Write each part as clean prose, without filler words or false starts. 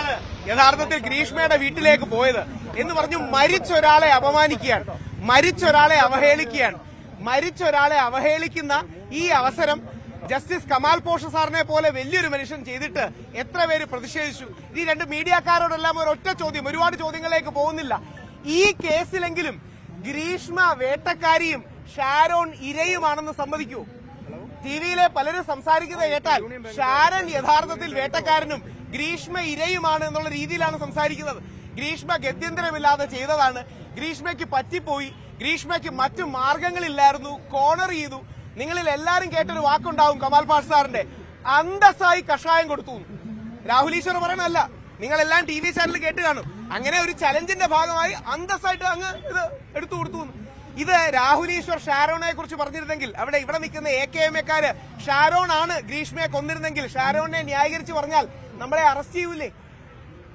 തന്നെയാണ് യഥാർത്ഥത്തിൽ ഗ്രീഷ്മയുടെ വീട്ടിലേക്ക് പോയത് എന്ന് പറഞ്ഞു മരിച്ചൊരാളെ അപമാനിക്കുകയാണ്, മരിച്ചൊരാളെ അവഹേളിക്കുകയാണ്. മരിച്ചൊരാളെ അവഹേളിക്കുന്ന ഈ അവസരം ജസ്റ്റിസ് കമാൽ പോഷ സാറിനെ പോലെ വലിയൊരു മനുഷ്യൻ ചെയ്തിട്ട് എത്ര പേര് പ്രതിഷേധിച്ചു. ഈ രണ്ട് മീഡിയക്കാരോടെല്ലാം ഒരൊറ്റ ചോദ്യം, ഒരുപാട് ചോദ്യങ്ങളിലേക്ക് പോകുന്നില്ല. ഈ കേസിലെങ്കിലും ഗ്രീഷ്മ വേട്ടക്കാരിയും ഷാരോൺ ഇരയുമാണെന്ന് സമ്മതിക്കൂ? ടിവിയിലെ പലരും സംസാരിക്കുന്നത് കേട്ടാൽ ഷാരൺ യഥാർത്ഥത്തിൽ വേട്ടക്കാരനും ഗ്രീഷ്മ ഇരയുമാണ് എന്നുള്ള രീതിയിലാണ് സംസാരിക്കുന്നത്. ഗ്രീഷ്മ ഗത്യന്തരമില്ലാതെ ചെയ്തതാണ്, ഗ്രീഷ്മയ്ക്ക് പറ്റിപ്പോയി, ഗ്രീഷ്മയ്ക്ക് മറ്റു മാർഗങ്ങളില്ലായിരുന്നു, കോർണർ ചെയ്തു. നിങ്ങളിൽ എല്ലാരും കേട്ടൊരു വാക്കുണ്ടാവും കമാൽ പാഷ സാറിന്റെ, അന്തസ്സായി കഷായം കൊടുത്തു. രാഹുൽ ഈശ്വർ പറയണല്ല, നിങ്ങളെല്ലാം ടി വി ചാനൽ കേട്ട് കാണും. അങ്ങനെ ഒരു ചലഞ്ചിന്റെ ഭാഗമായി അന്തസ്സായിട്ട് അങ്ങ് ഇത് എടുത്തു കൊടുത്തു. ഇത് രാഹുൽ ഈശ്വർ ഷാരോണെ കുറിച്ച് പറഞ്ഞിരുന്നെങ്കിൽ, ഇവിടെ നിൽക്കുന്ന AKMക്കാര് ഷാരോൺ ആണ് ഗ്രീഷ്മയെ കൊന്നിരുന്നെങ്കിൽ ഷാരോണിനെ ന്യായീകരിച്ച് പറഞ്ഞാൽ നമ്മളെ അറസ്റ്റ് ചെയ്യൂലേ?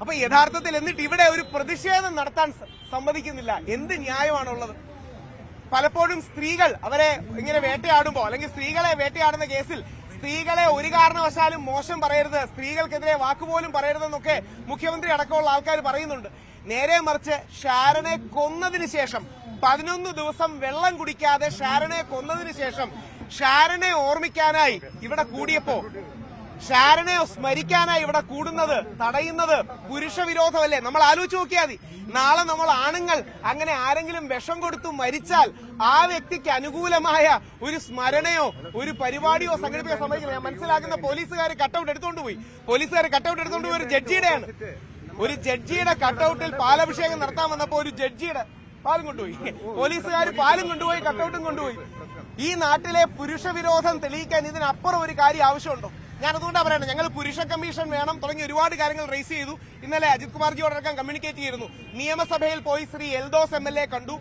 അപ്പൊ യഥാർത്ഥത്തിൽ എന്നിട്ട് ഇവിടെ ഒരു പ്രതിഷേധം നടത്താൻ സമ്മതിക്കുന്നില്ല. എന്ത് ന്യായമാണുള്ളത്? പലപ്പോഴും സ്ത്രീകൾ അവരെ ഇങ്ങനെ വേട്ടയാടുമ്പോ, അല്ലെങ്കിൽ സ്ത്രീകളെ വേട്ടയാടുന്ന കേസിൽ സ്ത്രീകളെ ഒരു കാരണവശാലും മോശം പറയരുത്, സ്ത്രീകൾക്കെതിരെ വാക്കുപോലും പറയരുതെന്നൊക്കെ മുഖ്യമന്ത്രി അടക്കമുള്ള ആൾക്കാർ പറയുന്നുണ്ട്. നേരെ മറിച്ച് ഷാരനെ കൊന്നതിന് ശേഷം 11 ദിവസം വെള്ളം കുടിക്കാതെ ഷാരനെ കൊന്നതിന് ശേഷം ഷാരനെ ഓർമ്മിക്കാനായി ഇവിടെ കൂടിയപ്പോ, ഷാരനെ സ്മരിക്കാനായി ഇവിടെ കൂടുന്നത്, തടയുന്നത് പുരുഷ വിരോധമല്ലേ? നമ്മൾ ആലോചിച്ച് നോക്കിയാൽ മതി. നാളെ നമ്മൾ ആണുങ്ങൾ അങ്ങനെ ആരെങ്കിലും വിഷം കൊടുത്തു മരിച്ചാൽ ആ വ്യക്തിക്ക് അനുകൂലമായ ഒരു സ്മരണയോ ഒരു പരിപാടിയോ സംഘടിപ്പിക്കാൻ സമ്മതിക്കില്ല. ഞാൻ മനസ്സിലാക്കുന്ന പോലീസുകാർ കട്ടൌട്ട് എടുത്തുകൊണ്ട് പോയി, ഒരു ജഡ്ജിയുടെയാണ്. ഒരു ജഡ്ജിയുടെ കട്ടൌട്ടിൽ പാലഭിഷേകം നടത്താൻ വന്നപ്പോ ഒരു ജഡ്ജിയുടെ പാലും കൊണ്ടുപോയി, പോലീസുകാർ പാലും കൊണ്ടുപോയി, കട്ടൌട്ടും കൊണ്ടുപോയി. ഈ നാട്ടിലെ പുരുഷ വിരോധം തെളിയിക്കാൻ ഇതിനപ്പുറം ഒരു കാര്യം ആവശ്യമുണ്ടോ? ഞാൻ അതുകൊണ്ടാണ് പറയുന്നത്, ഞങ്ങൾ പുരുഷ കമ്മീഷൻ വേണം തുടങ്ങി ഒരുപാട് കാര്യങ്ങൾ റേസ് ചെയ്തു. ഇന്നലെ അജിത് കുമാർജിയോടക്കം കമ്മ്യൂണിക്കേറ്റ് ചെയ്തിരുന്നു. നിയമസഭയിൽ പോയി ശ്രീ എൽദോസ് MLA കണ്ടു.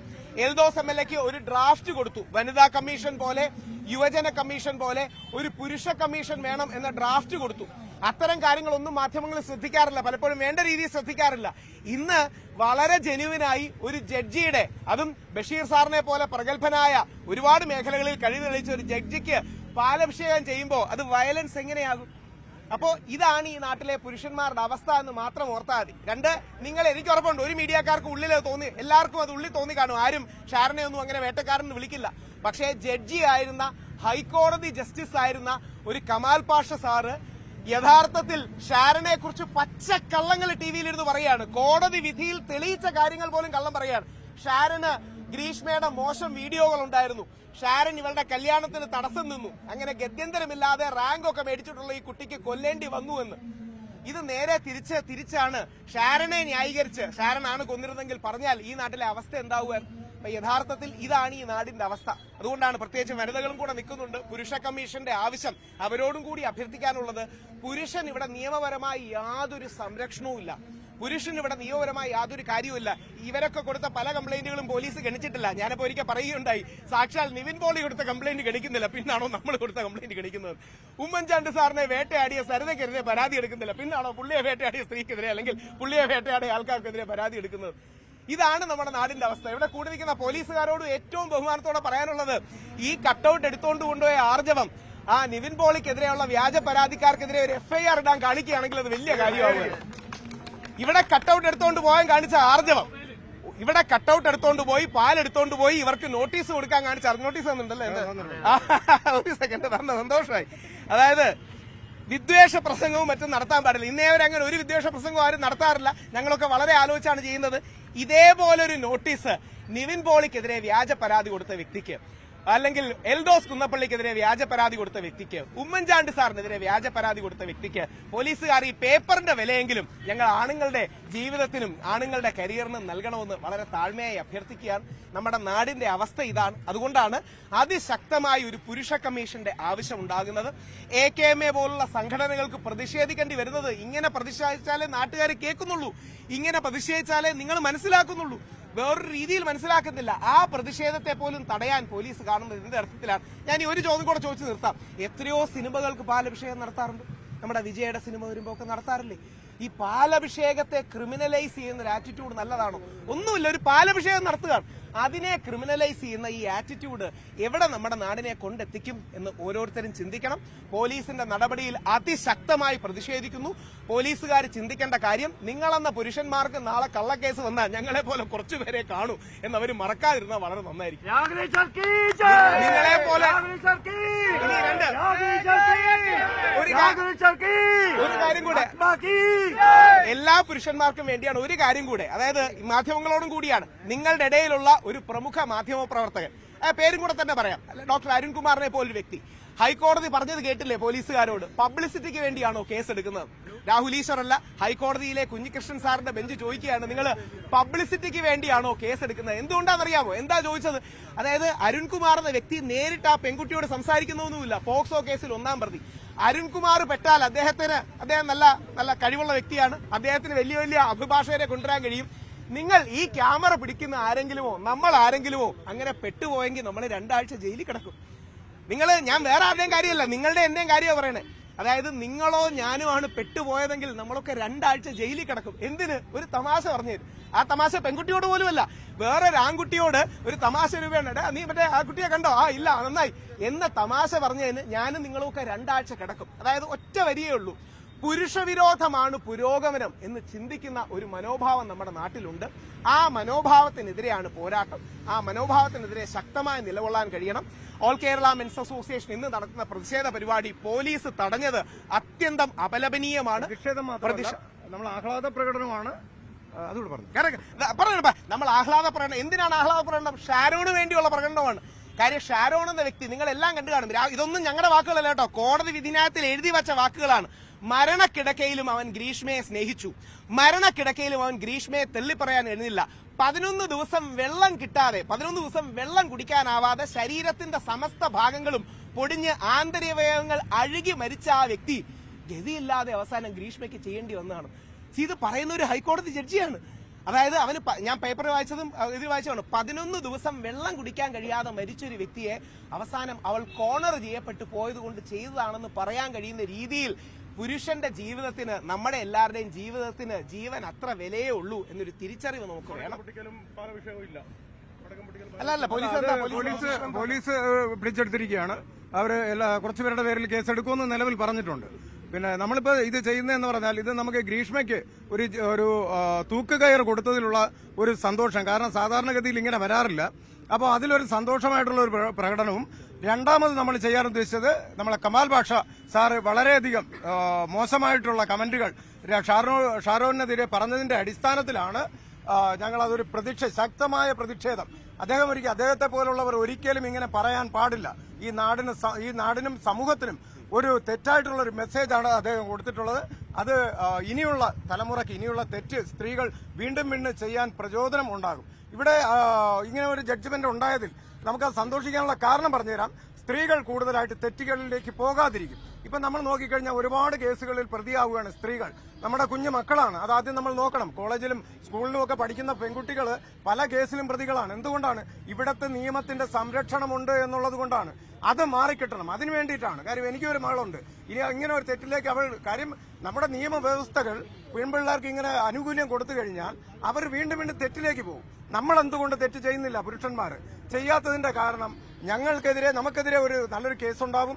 എൽദോസ് MLAക്ക് ഒരു ഡ്രാഫ്റ്റ് കൊടുത്തു. വനിതാ കമ്മീഷൻ പോലെ, യുവജന കമ്മീഷൻ പോലെ ഒരു പുരുഷ കമ്മീഷൻ വേണം എന്ന ഡ്രാഫ്റ്റ് കൊടുത്തു. അത്തരം കാര്യങ്ങളൊന്നും മാധ്യമങ്ങൾ ശ്രദ്ധിക്കാറില്ല, പലപ്പോഴും വേണ്ട രീതിയിൽ ശ്രദ്ധിക്കാറില്ല. ഇന്ന് വളരെ ജെന്യുവിനായി ഒരു ജഡ്ജിയുടെ, അതും ബഷീർ സാറിനെ പോലെ പ്രഗത്ഭനായ ഒരുപാട് മേഖലകളിൽ കഴിവ് തെളിയിച്ച ഒരു ജഡ്ജിക്ക് പാലഭിഷേകം ചെയ്യുമ്പോൾ അത് വയലൻസ് എങ്ങനെയാകും? അപ്പോ ഇതാണ് ഈ നാട്ടിലെ പുരുഷന്മാരുടെ അവസ്ഥ എന്ന് മാത്രം ഓർത്താൽ മതി. രണ്ട്, നിങ്ങൾ, എനിക്ക് ഉറപ്പുണ്ട് ഒരു മീഡിയക്കാർക്ക് ഉള്ളിൽ തോന്നി, എല്ലാവർക്കും അത് ഉള്ളിൽ തോന്നി കാണും, ആരും ഷാരനെ ഒന്നും അങ്ങനെ വേട്ടക്കാരൻ വിളിക്കില്ല. പക്ഷേ ജഡ്ജി ആയിരുന്ന, ഹൈക്കോടതി ജസ്റ്റിസ് ആയിരുന്ന ഒരു കമാൽ പാഷ സാറ് യഥാർത്ഥത്തിൽ ഷാരനെ കുറിച്ച് പച്ചക്കള്ളങ്ങൾ ടിവിയിലിരുന്ന് പറയാണ്. കോടതി വിധിയിൽ തെളിയിച്ച കാര്യങ്ങൾ പോലും കള്ളം പറയാണ്. ഷാരന് ഗ്രീഷ്മയുടെ മോശം വീഡിയോകൾ ഉണ്ടായിരുന്നു, ഷാരൻ ഇവളുടെ കല്യാണത്തിന് തടസ്സം നിന്നു, അങ്ങനെ ഗത്യന്തരമില്ലാതെ റാങ്കൊക്കെ മേടിച്ചിട്ടുള്ള ഈ കുട്ടിക്ക് കൊല്ലേണ്ടി വന്നു എന്ന്. ഇത് നേരെ തിരിച്ചാണ് ഷാരനെ ന്യായീകരിച്ച് ഷാരനാണ് കൊന്നിരുന്നെങ്കിൽ പറഞ്ഞാൽ ഈ നാട്ടിലെ അവസ്ഥ എന്താവുക? അപ്പൊ യഥാർത്ഥത്തിൽ ഇതാണ് ഈ നാടിന്റെ അവസ്ഥ. അതുകൊണ്ടാണ് പ്രത്യേകിച്ച് വനിതകളും കൂടെ നിൽക്കുന്നുണ്ട്. പുരുഷ കമ്മീഷന്റെ ആവശ്യം അവരോടും കൂടി അഭ്യർത്ഥിക്കാനുള്ളത്, പുരുഷൻ ഇവിടെ നിയമപരമായി യാതൊരു സംരക്ഷണവും ഇല്ല, പുരുഷന് ഇവിടെ നിയമപരമായി യാതൊരു കാര്യവുമില്ല. ഇവരൊക്കെ കൊടുത്ത പല കംപ്ലൈന്റുകളും പോലീസ് ഗണിച്ചിട്ടില്ല. ഞാനിപ്പോ ഒരിക്കൽ പറയുകയുണ്ടായി, സാക്ഷാൽ നിവിൻ പോളി കൊടുത്ത കംപ്ലൈന്റ് ഗണിക്കുന്നില്ല, പിന്നാണോ നമ്മൾ കൊടുത്ത കംപ്ലൈന്റ് ഗണിക്കുന്നത്? ഉമ്മൻചാണ്ടി സാറിനെ വേട്ടയാടിയ സരിതയ്ക്കെതിരെ പരാതി എടുക്കുന്നില്ല, പിന്നാണോ പുള്ളിയെ വേട്ടയാടിയ സ്ത്രീക്കെതിരെ അല്ലെങ്കിൽ പുള്ളിയെ വേട്ടയാടിയ ആൾക്കാർക്കെതിരെ പരാതി എടുക്കുന്നത്? ഇതാണ് നമ്മുടെ നാടിന്റെ അവസ്ഥ. ഇവിടെ കൂടി നിൽക്കുന്ന പോലീസുകാരോട് ഏറ്റവും ബഹുമാനത്തോടെ പറയാനുള്ളത്, ഈ കട്ടൌട്ട് എടുത്തുകൊണ്ട് കൊണ്ടുപോയ ആർജവം ആ നിവിൻ പോളിക്കെതിരെയുള്ള വ്യാജ പരാതിക്കാർക്കെതിരെ ഒരു FIR ഇടാൻ കാണിക്കുകയാണെങ്കിൽ അത് വലിയ കാര്യമാവുക. ഇവിടെ കട്ടൌട്ട് എടുത്തുകൊണ്ട് പോകാൻ കാണിച്ച ആർജവം, ഇവിടെ കട്ടൌട്ട് എടുത്തോണ്ട് പോയി, പാലെടുത്തോണ്ട് പോയി, ഇവർക്ക് നോട്ടീസ് കൊടുക്കാൻ കാണിച്ച, നോട്ടീസ് തന്നിട്ടുണ്ടല്ലേ? ഒരു സെക്കൻഡ് തന്ന സന്തോഷമായി. അതായത് വിദ്വേഷ പ്രസംഗവും മറ്റും നടത്താൻ പാടില്ല. ഇന്നേ വരെ അങ്ങനെ ഒരു വിദ്വേഷ പ്രസംഗവും ആരും നടത്താറില്ല. ഞങ്ങളൊക്കെ വളരെ ആലോചിച്ചാണ് ചെയ്യുന്നത്. ഇതേപോലൊരു നോട്ടീസ് നിവിൻ പോളിക്കെതിരെ വ്യാജ പരാതി കൊടുത്ത വ്യക്തിക്ക്, അല്ലെങ്കിൽ എൽദോസ് കുന്നപ്പള്ളിക്കെതിരെ വ്യാജ പരാതി കൊടുത്ത വ്യക്തിക്ക്, ഉമ്മൻചാണ്ടി സാറിനെതിരെ വ്യാജ പരാതി കൊടുത്ത വ്യക്തിക്ക് പോലീസുകാർ ഈ പേപ്പറിന്റെ വിലയെങ്കിലും ഞങ്ങൾ ആണുങ്ങളുടെ ജീവിതത്തിനും ആണുങ്ങളുടെ കരിയറിനും നൽകണമെന്ന് വളരെ താഴ്മയായി അഭ്യർത്ഥിക്കുകയാണ്. നമ്മുടെ നാടിന്റെ അവസ്ഥ ഇതാണ്. അതുകൊണ്ടാണ് അതിശക്തമായ ഒരു പുരുഷ കമ്മീഷന്റെ ആവശ്യമുണ്ടാകുന്നത്. AKMA പോലുള്ള സംഘടനകൾക്ക് പ്രതിഷേധിക്കേണ്ടി വരുന്നത്, ഇങ്ങനെ പ്രതിഷേധിച്ചാലേ നാട്ടുകാർ കേൾക്കുന്നുള്ളൂ, ഇങ്ങനെ പ്രതിഷേധിച്ചാലേ നിങ്ങൾ മനസ്സിലാക്കുന്നുള്ളൂ, വേറൊരു രീതിയിൽ മനസ്സിലാക്കുന്നില്ല. ആ പ്രതിഷേധത്തെ പോലും തടയാൻ പോലീസ് കാണുന്നത് എന്ത് അർത്ഥത്തിലാണ്? ഞാൻ ഈ ഒരു ചോദ്യം കൂടെ ചോദിച്ചു നിർത്താം. എത്രയോ സിനിമകൾക്ക് പാലഭിഷേകം നടത്താറുണ്ട്, നമ്മുടെ വിജയുടെ സിനിമ വരുമ്പോ ഒക്കെ നടത്താറില്ലേ? ഈ പാലഭിഷേകത്തെ ക്രിമിനലൈസ് ചെയ്യുന്ന ഒരു ആറ്റിറ്റ്യൂഡ് നല്ലതാണോ? ഒന്നുമില്ല, ഒരു പാലഭിഷേകം നടത്തുക. അതിനെ ക്രിമിനലൈസ് ചെയ്യുന്ന ഈ ആറ്റിറ്റ്യൂഡ് എവിടെ നമ്മുടെ നാടിനെ കൊണ്ടെത്തിക്കും എന്ന് ഓരോരുത്തരും ചിന്തിക്കണം. പോലീസിന്റെ നടപടിയിൽ അതിശക്തമായി പ്രതിഷേധിക്കുന്നു. പോലീസുകാർ ചിന്തിക്കേണ്ട കാര്യം, നിങ്ങളെന്ന പുരുഷന്മാർക്ക് നാളെ കള്ളക്കേസ് വന്നാൽ ഞങ്ങളെ പോലെ കുറച്ചുപേരെ കാണൂ എന്നവർ മറക്കാതിരുന്നാൽ വളരെ നന്നായിരിക്കും. നിങ്ങളെ പോലെ ഒരു കാര്യം കൂടെ, എല്ലാ പുരുഷന്മാർക്കും വേണ്ടിയാണ് ഒരു കാര്യം കൂടെ, അതായത് മാധ്യമങ്ങളോടും കൂടിയാണ്. നിങ്ങളുടെ ഇടയിലുള്ള ഒരു പ്രമുഖ മാധ്യമ പ്രവർത്തകൻ, പേരും കൂടെ തന്നെ പറയാം, ഡോക്ടർ അരുൺകുമാറിനെ പോലൊരു വ്യക്തി ഹൈക്കോടതി പറഞ്ഞത് കേട്ടില്ലേ പോലീസുകാരോട്? പബ്ലിസിറ്റിക്ക് വേണ്ടിയാണോ കേസ് എടുക്കുന്നത്? രാഹുൽ ഈശ്വറല്ല, ഹൈക്കോടതിയിലെ കുഞ്ഞികൃഷ്ണൻ സാറിന്റെ ബെഞ്ച് ചോദിക്കുകയാണ്, നിങ്ങൾ പബ്ലിസിറ്റിക്ക് വേണ്ടിയാണോ കേസ് എടുക്കുന്നത്? എന്തുകൊണ്ടാണെന്നറിയാമോ? എന്താ ചോദിച്ചത്? അതായത് അരുൺകുമാർ എന്ന വ്യക്തി നേരിട്ട് ആ പെൺകുട്ടിയോട് സംസാരിക്കുന്നൊന്നുമില്ല. പോക്സോ കേസിൽ 1-ാം പ്രതി അരുൺകുമാർ പെട്ടാൽ അദ്ദേഹം നല്ല കഴിവുള്ള വ്യക്തിയാണ്. അദ്ദേഹത്തിന് വലിയ വലിയ അഭിഭാഷകരെ കൊണ്ടുവരാൻ കഴിയും. നിങ്ങൾ ഈ ക്യാമറ പിടിക്കുന്ന ആരെങ്കിലുമോ നമ്മൾ ആരെങ്കിലുമോ അങ്ങനെ പെട്ടുപോയെങ്കിൽ നമ്മൾ 2 ആഴ്ച ജയിലിൽ കിടക്കും. ഞാൻ വേറെ ആരുടെയും കാര്യമല്ല, നിങ്ങളുടെ എന്റെയും കാര്യമാണ് പറയണേ. അതായത് നിങ്ങളോ ഞാനോ ആണ് പെട്ടുപോയതെങ്കിൽ നമ്മളൊക്കെ 2 ആഴ്ച ജയിലിൽ കിടക്കും. എന്തിന്? ഒരു തമാശ പറഞ്ഞു തരും. ആ തമാശ പെൺകുട്ടിയോട് പോലുമല്ല, വേറൊരു ആൺകുട്ടിയോട് ഒരു തമാശ രൂപയാണ്, നീ മറ്റേ ആ കുട്ടിയെ കണ്ടോ, ആ ഇല്ല നന്നായി എന്ന തമാശ പറഞ്ഞതിന് ഞാനും നിങ്ങളൊക്കെ 2 ആഴ്ച കിടക്കും. അതായത് ഒറ്റ വരിയേ ഉള്ളൂ, പുരുഷവിരോധമാണ് പുരോഗമനം എന്ന് ചിന്തിക്കുന്ന ഒരു മനോഭാവം നമ്മുടെ നാട്ടിലുണ്ട്. ആ മനോഭാവത്തിനെതിരെയാണ് പോരാട്ടം. ആ മനോഭാവത്തിനെതിരെ ശക്തമായി നിലകൊള്ളാൻ കഴിയണം. ഓൾ കേരള മെൻസ് അസോസിയേഷൻ ഇന്ന് നടത്തുന്ന പ്രതിഷേധ പരിപാടി പോലീസ് തടഞ്ഞത് അത്യന്തം അപലപനീയമാണ്. നമ്മൾ ആഹ്ലാദ പ്രകടനമാണ്. നമ്മൾ ആഹ്ലാദ പ്രകടനം, എന്തിനാണ് ആഹ്ലാദ പ്രകടനം? ഷാരോണ് വേണ്ടിയുള്ള പ്രകടനമാണ്. കാര്യം ഷാരോൺ എന്ന വ്യക്തി നിങ്ങളെല്ലാം കണ്ടു കാണും. ഇതൊന്നും ഞങ്ങളുടെ വാക്കുകളല്ല കേട്ടോ, കോടതി വിധിന്യായത്തിൽ എഴുതി വച്ച വാക്കുകളാണ്. മരണക്കിടക്കയിലും അവൻ ഗ്രീഷ്മയെ സ്നേഹിച്ചു, മരണക്കിടക്കയിലും അവൻ ഗ്രീഷ്മയെ തള്ളിപ്പറയാൻ എഴുന്നില്ല. 11 ദിവസം വെള്ളം കിട്ടാതെ, 11 ദിവസം വെള്ളം കുടിക്കാനാവാതെ ശരീരത്തിന്റെ സമസ്ത ഭാഗങ്ങളും പൊടിഞ്ഞ് ആന്തരികവയവങ്ങൾ അഴുകി മരിച്ച ആ വ്യക്തി ഗതിയില്ലാതെ അവസാനം ഗ്രീഷ്മയ്ക്ക് ചെയ്യേണ്ടി വന്നതാണ്. ഇത് പറയുന്ന ഒരു ഹൈക്കോടതി ജഡ്ജിയാണ്. അതായത് അവന്, ഞാൻ പേപ്പർ വായിച്ചതും ഇത് വായിച്ചതാണ്, 11 ദിവസം വെള്ളം കുടിക്കാൻ കഴിയാതെ മരിച്ചൊരു വ്യക്തിയെ അവസാനം അവൾ കോർണർ ചെയ്യപ്പെട്ടു പോയത് കൊണ്ട് ചെയ്തതാണെന്ന് പറയാൻ കഴിയുന്ന രീതിയിൽ പുരുഷന്റെ ജീവിതത്തിന്, നമ്മുടെ എല്ലാവരുടെയും ജീവിതത്തിന് ജീവൻ അത്ര വിലയേ ഉള്ളൂ എന്നൊരു തിരിച്ചറിവ് നമുക്ക് വേണം. അല്ല, പോലീസ് പിടിച്ചെടുത്തിരിക്കുകയാണ്. അവര് കുറച്ചുപേരുടെ പേരിൽ കേസെടുക്കുമെന്ന് നിലവിൽ പറഞ്ഞിട്ടുണ്ട്. പിന്നെ നമ്മളിപ്പോ ഇത് ചെയ്യുന്നതെന്ന് പറഞ്ഞാൽ, ഇത് നമുക്ക് ഗ്രീഷ്മയ്ക്ക് ഒരു തൂക്കുകയർ കൊടുത്തതിലുള്ള ഒരു സന്തോഷം. കാരണം സാധാരണഗതിയിൽ ഇങ്ങനെ വരാറില്ല. അപ്പോൾ അതിലൊരു സന്തോഷമായിട്ടുള്ള ഒരു പ്രകടനവും. രണ്ടാമത് നമ്മൾ ചെയ്യാൻ ഉദ്ദേശിച്ചത്, നമ്മളെ കമാൽ ബാഷ സാറ് വളരെയധികം മോശമായിട്ടുള്ള കമന്റുകൾ ഷാരോണിനെതിരെ പറഞ്ഞതിന്റെ അടിസ്ഥാനത്തിലാണ് ഞങ്ങൾ അതൊരു ശക്തമായ പ്രതിഷേധം. അദ്ദേഹത്തെ പോലുള്ളവർ ഒരിക്കലും ഇങ്ങനെ പറയാൻ പാടില്ല. ഈ നാടിനും സമൂഹത്തിനും ഒരു തെറ്റായിട്ടുള്ള ഒരു മെസ്സേജാണ് അദ്ദേഹം കൊടുത്തിട്ടുള്ളത്. അത് ഇനിയുള്ള തലമുറയ്ക്ക്, ഇനിയുള്ള തെറ്റ് സ്ത്രീകൾ വീണ്ടും ചെയ്യാൻ പ്രചോദനം ഉണ്ടാകും. ഇവിടെ ഇങ്ങനെ ഒരു ജഡ്ജ്മെന്റ് ഉണ്ടായതിൽ നമുക്ക് സന്തോഷിക്കാനുള്ള കാരണം പറഞ്ഞുതരാം. സ്ത്രീകൾ കൂടുതലായിട്ട് തെറ്റുകളിലേക്ക് പോകാതിരിക്കും. ഇപ്പൊ നമ്മൾ നോക്കിക്കഴിഞ്ഞാൽ ഒരുപാട് കേസുകളിൽ പ്രതിയാവുകയാണ് സ്ത്രീകൾ. നമ്മുടെ കുഞ്ഞു മക്കളാണ്. അതാദ്യം നമ്മൾ നോക്കണം. കോളേജിലും സ്കൂളിലും ഒക്കെ പഠിക്കുന്ന പെൺകുട്ടികൾ പല കേസിലും പ്രതികളാണ്. എന്തുകൊണ്ടാണ്? ഇവിടത്തെ നിയമത്തിന്റെ സംരക്ഷണമുണ്ട് എന്നുള്ളത് കൊണ്ടാണ്. അത് മാറിക്കിട്ടണം. അതിനു വേണ്ടിയിട്ടാണ്. കാര്യം എനിക്കൊരു മകളുണ്ട്. ഇങ്ങനെ ഒരു തെറ്റിലേക്ക് കാര്യം നമ്മുടെ നിയമവ്യവസ്ഥകൾ പെൺപിള്ളേർക്ക് ഇങ്ങനെ ആനുകൂല്യം കൊടുത്തു കഴിഞ്ഞാൽ അവർ വീണ്ടും തെറ്റിലേക്ക് പോകും. നമ്മൾ എന്തുകൊണ്ട് തെറ്റ് ചെയ്യുന്നില്ല? പുരുഷന്മാർ ചെയ്യാത്തതിന്റെ കാരണം നമുക്കെതിരെ ഒരു നല്ലൊരു കേസുണ്ടാവും,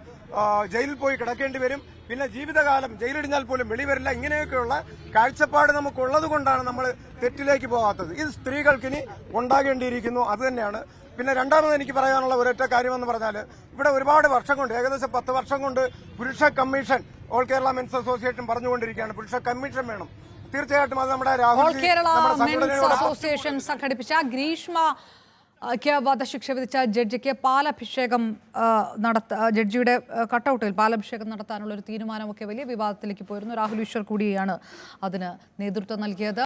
ജയിലിൽ പോയി കിടക്കേണ്ടി വരും, പിന്നെ ജീവിതകാലം ജയിലിടിഞ്ഞാൽ പോലും വെളിവരില്ല. ഇങ്ങനെയൊക്കെയുള്ള കാഴ്ചപ്പാട് നമുക്കുള്ളത് കൊണ്ടാണ് നമ്മൾ തെറ്റിലേക്ക് പോകാത്തത്. ഇത് സ്ത്രീകൾക്കിനി ഉണ്ടാകേണ്ടിയിരിക്കുന്നു. അത് തന്നെയാണ്. പിന്നെ രണ്ടാമത് എനിക്ക് പറയാനുള്ള ഒരൊറ്റ കാര്യമെന്ന് പറഞ്ഞാൽ, ഇവിടെ ഒരുപാട് വർഷം കൊണ്ട്, ഏകദേശം 10 വർഷം കൊണ്ട് പുരുഷ commission all Kerala men's association പറഞ്ഞുകൊണ്ടിരിക്കുകയാണ്. പുരുഷ കമ്മീഷൻ വേണം. തീർച്ചയായിട്ടും അത് നമ്മുടെ ഓൾ കേരള മെൻസ് അസോസിയേഷൻ സംഘടിപ്പിച്ച ഗ്രീഷ്മ വധശിക്ഷ വിധിച്ച ജഡ്ജിക്ക് പാലഭിഷേകം ജഡ്ജിയുടെ കട്ടൌട്ടിൽ പാലഭിഷേകം നടത്താനുള്ള ഒരു തീരുമാനമൊക്കെ വലിയ വിവാദത്തിലേക്ക് പോയിരുന്നു. രാഹുൽ ഈശ്വർ കൂടിയാണ് അതിന് നേതൃത്വം നൽകിയത്.